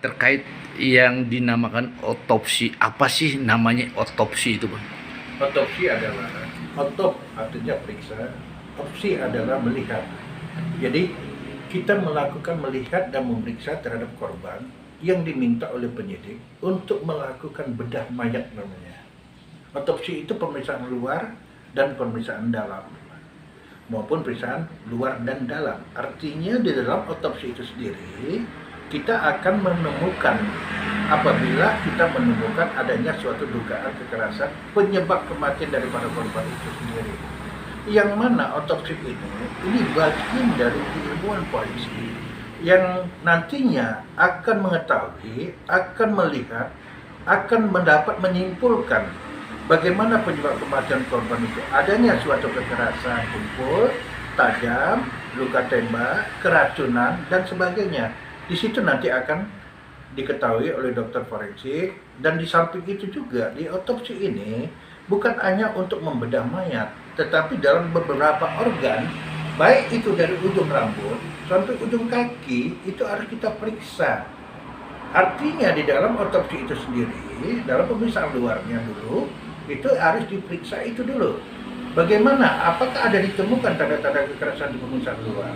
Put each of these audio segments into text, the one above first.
terkait yang dinamakan otopsi. Apa sih namanya otopsi itu, Bang? Otopsi adalah artinya periksa, opsi adalah melihat. Jadi kita melakukan melihat dan memeriksa terhadap korban yang diminta oleh penyidik untuk melakukan bedah mayat namanya. Otopsi itu pemeriksaan luar dan pemeriksaan dalam, maupun pemeriksaan luar dan dalam. Artinya di dalam otopsi itu sendiri kita akan menemukan, apabila kita menemukan adanya suatu dugaan kekerasan penyebab kematian daripada korban itu sendiri. Yang mana otopsi ini bagian dari ilmuwan polisi yang nantinya akan mengetahui, akan melihat, akan mendapat menyimpulkan bagaimana penyebab kematian korban itu. Adanya suatu kekerasan tumpul, tajam, luka tembak, keracunan, dan sebagainya. Di situ nanti akan diketahui oleh dokter forensik. Dan di samping itu juga di otopsi ini bukan hanya untuk membedah mayat, tetapi dalam beberapa organ, baik itu dari ujung rambut sampai ujung kaki, itu harus kita periksa. Artinya di dalam otopsi itu sendiri, dalam pemeriksaan luarnya dulu, itu harus diperiksa itu dulu. Bagaimana? Apakah ada ditemukan tanda-tanda kekerasan di pemeriksaan luar?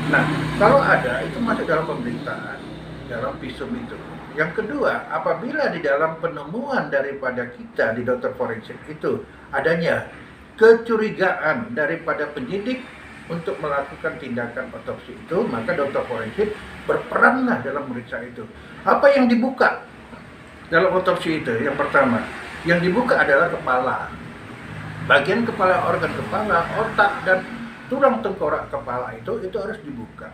Nah, kalau ada, itu masuk dalam pemberitaan, dalam visum itu. Yang kedua, apabila di dalam penemuan daripada kita di dokter forensik itu adanya kecurigaan daripada penyidik untuk melakukan tindakan otopsi itu, maka dokter forensik berperanlah dalam memeriksa itu. Apa yang dibuka dalam otopsi itu? Yang pertama, yang dibuka adalah kepala. Bagian kepala, organ kepala, otak, dan tulang tengkorak kepala itu harus dibuka.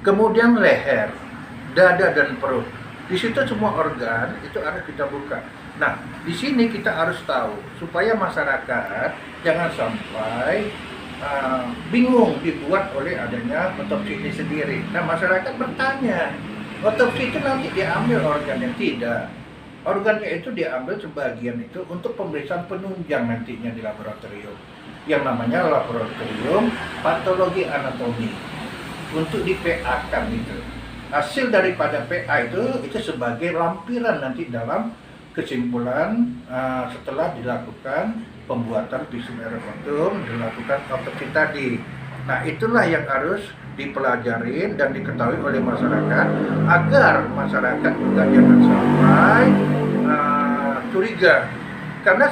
Kemudian leher, dada, dan perut. Di situ semua organ itu harus kita buka. Nah, di sini kita harus tahu supaya masyarakat jangan sampai bingung dibuat oleh adanya otopsi ini sendiri. Nah, masyarakat bertanya, otopsi itu nanti diambil organnya? Tidak. Organnya itu diambil sebagian itu untuk pemeriksaan penunjang nantinya di laboratorium, yang namanya laboratorium patologi anatomi, untuk di PA-kan itu. Hasil daripada PA itu sebagai lampiran nanti dalam kesimpulan setelah dilakukan pembuatan visum et repertum, dilakukan otopsi tadi. Nah, itulah yang harus dipelajari dan diketahui oleh masyarakat, agar masyarakat juga jangan sampai curiga, karena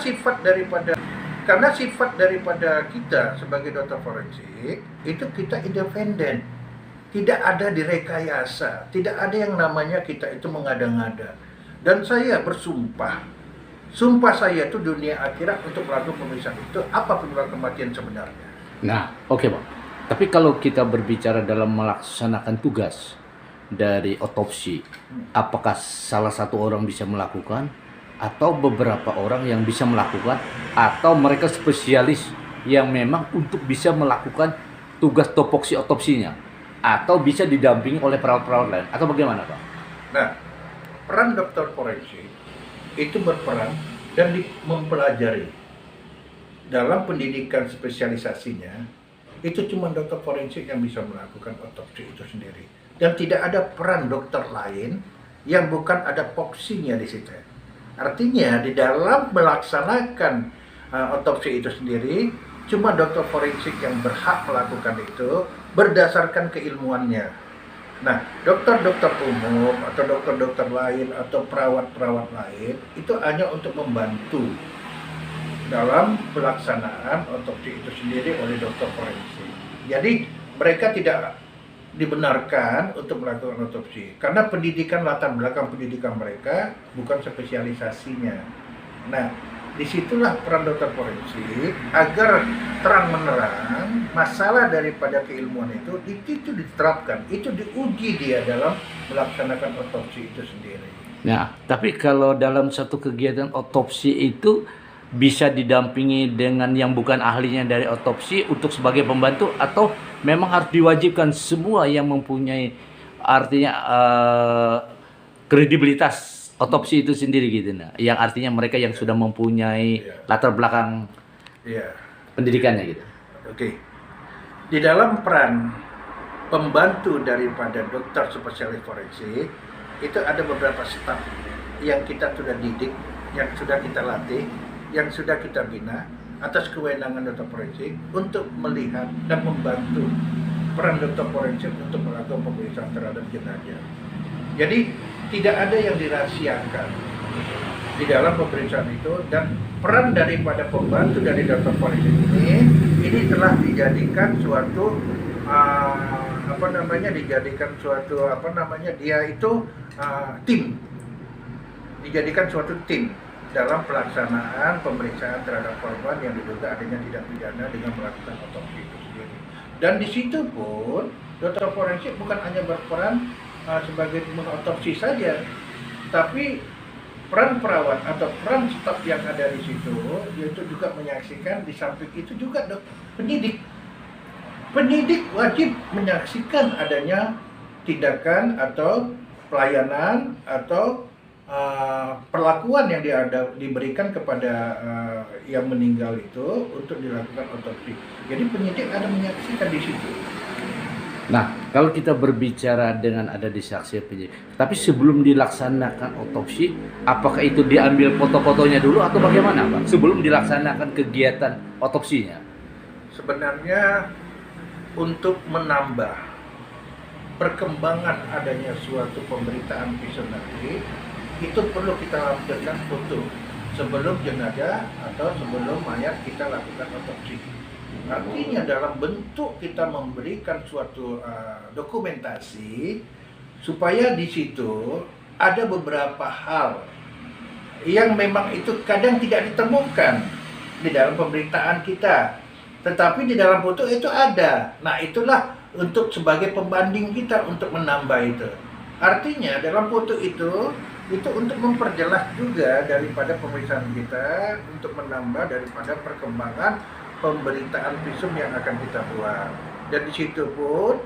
sifat daripada kita sebagai dokter forensik itu kita independen, tidak ada direkayasa, tidak ada yang namanya kita itu mengada-ngada. Dan saya bersumpah, sumpah saya itu dunia akhirat untuk melakukan pemeriksaan itu apa penyebab kematian sebenarnya. Nah, oke, Bang. Tapi kalau kita berbicara dalam melaksanakan tugas dari otopsi, apakah salah satu orang bisa melakukan, atau beberapa orang yang bisa melakukan, atau mereka spesialis yang memang untuk bisa melakukan tugas topoksi otopsinya, atau bisa didampingi oleh perawat-perawat lain, atau bagaimana, Pak? Nah, peran dokter forensik itu berperan dan mempelajari dalam pendidikan spesialisasinya. Itu cuma dokter forensik yang bisa melakukan otopsi itu sendiri, dan tidak ada peran dokter lain yang bukan ada poksinya di situ. Artinya di dalam melaksanakan otopsi itu sendiri, cuma dokter forensik yang berhak melakukan itu berdasarkan keilmuannya. Nah, dokter-dokter umum atau dokter-dokter lain atau perawat-perawat lain itu hanya untuk membantu dalam pelaksanaan otopsi itu sendiri oleh dokter forensik. Jadi mereka tidak dibenarkan untuk melakukan otopsi karena pendidikan, latar belakang pendidikan mereka bukan spesialisasinya. Nah, disitulah peran dokter forensik agar terang menerang masalah daripada keilmuan itu diterapkan, itu diuji dia dalam melaksanakan otopsi itu sendiri. Nah, tapi kalau dalam satu kegiatan otopsi itu bisa didampingi dengan yang bukan ahlinya dari otopsi untuk sebagai pembantu, atau memang harus diwajibkan semua yang mempunyai artinya kredibilitas otopsi itu sendiri gitu, nah, yang artinya mereka yang sudah mempunyai latar belakang pendidikannya gitu. Oke. Di dalam peran pembantu daripada dokter spesialis forensik itu ada beberapa staf yang kita sudah didik, yang sudah kita latih, yang sudah kita bina atas kewenangan dokter forensik untuk melihat dan membantu peran dokter forensik untuk melakukan pemeriksaan terhadap jenazah. Jadi tidak ada yang dirahasiakan di dalam pemeriksaan itu, dan peran daripada pembantu dari dokter forensik ini telah dijadikan suatu dia itu tim, dijadikan suatu tim dalam pelaksanaan pemeriksaan terhadap korban yang diduga adanya tindak pidana dengan melakukan otopsi itu sendiri. Dan di situ pun dokter forensik bukan hanya berperan sebagai mengotopsi saja, tapi peran perawat atau peran staf yang ada di situ yaitu juga menyaksikan. Di samping itu juga penyidik wajib menyaksikan adanya tindakan atau pelayanan atau perlakuan yang diberikan kepada yang meninggal itu untuk dilakukan otopsi. Jadi penyidik ada menyaksikan di situ. Nah, kalau kita berbicara dengan ada disaksi penyidik, tapi sebelum dilaksanakan otopsi, apakah itu diambil foto-fotonya dulu atau bagaimana, Pak? Sebelum dilaksanakan kegiatan otopsinya? Sebenarnya untuk menambah perkembangan adanya suatu pemberitaan visum nanti, itu perlu kita lampirkan foto sebelum jenazah atau sebelum mayat kita lakukan otopsi. Artinya dalam bentuk kita memberikan suatu dokumentasi supaya di situ ada beberapa hal yang memang itu kadang tidak ditemukan di dalam pemberitaan kita, tetapi di dalam foto itu ada. Nah, itulah untuk sebagai pembanding kita untuk menambah itu. Artinya dalam foto itu untuk memperjelas juga daripada pemeriksaan kita, untuk menambah daripada perkembangan pemberitaan visum yang akan kita buat. Dan di situ pun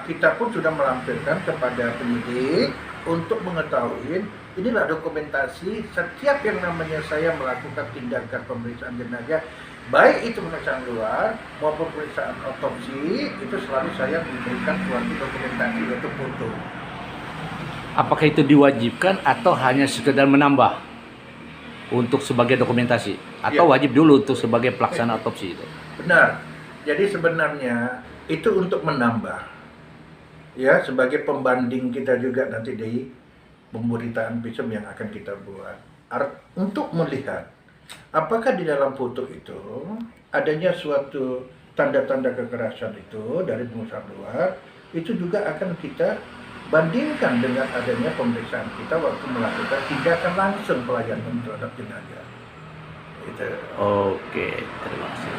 kita pun sudah melampirkan kepada penyidik untuk mengetahui inilah dokumentasi setiap yang namanya saya melakukan tindakan pemeriksaan jenazah, baik itu pemeriksaan luar maupun pemeriksaan otopsi, itu selalu saya memberikan suatu dokumentasi yaitu foto. Apakah itu diwajibkan atau hanya sekedar menambah untuk sebagai dokumentasi? Atau wajib dulu untuk sebagai pelaksana otopsi itu? Benar. Jadi sebenarnya itu untuk menambah. Ya, sebagai pembanding kita juga nanti di pemberitaan visum yang akan kita buat. Untuk melihat apakah di dalam foto itu adanya suatu tanda-tanda kekerasan itu dari pemeriksaan luar, itu juga akan kita bandingkan dengan adanya pemeriksaan kita waktu melakukan tindakan langsung pelayanan terhadap jenazah. Oke, terima kasih.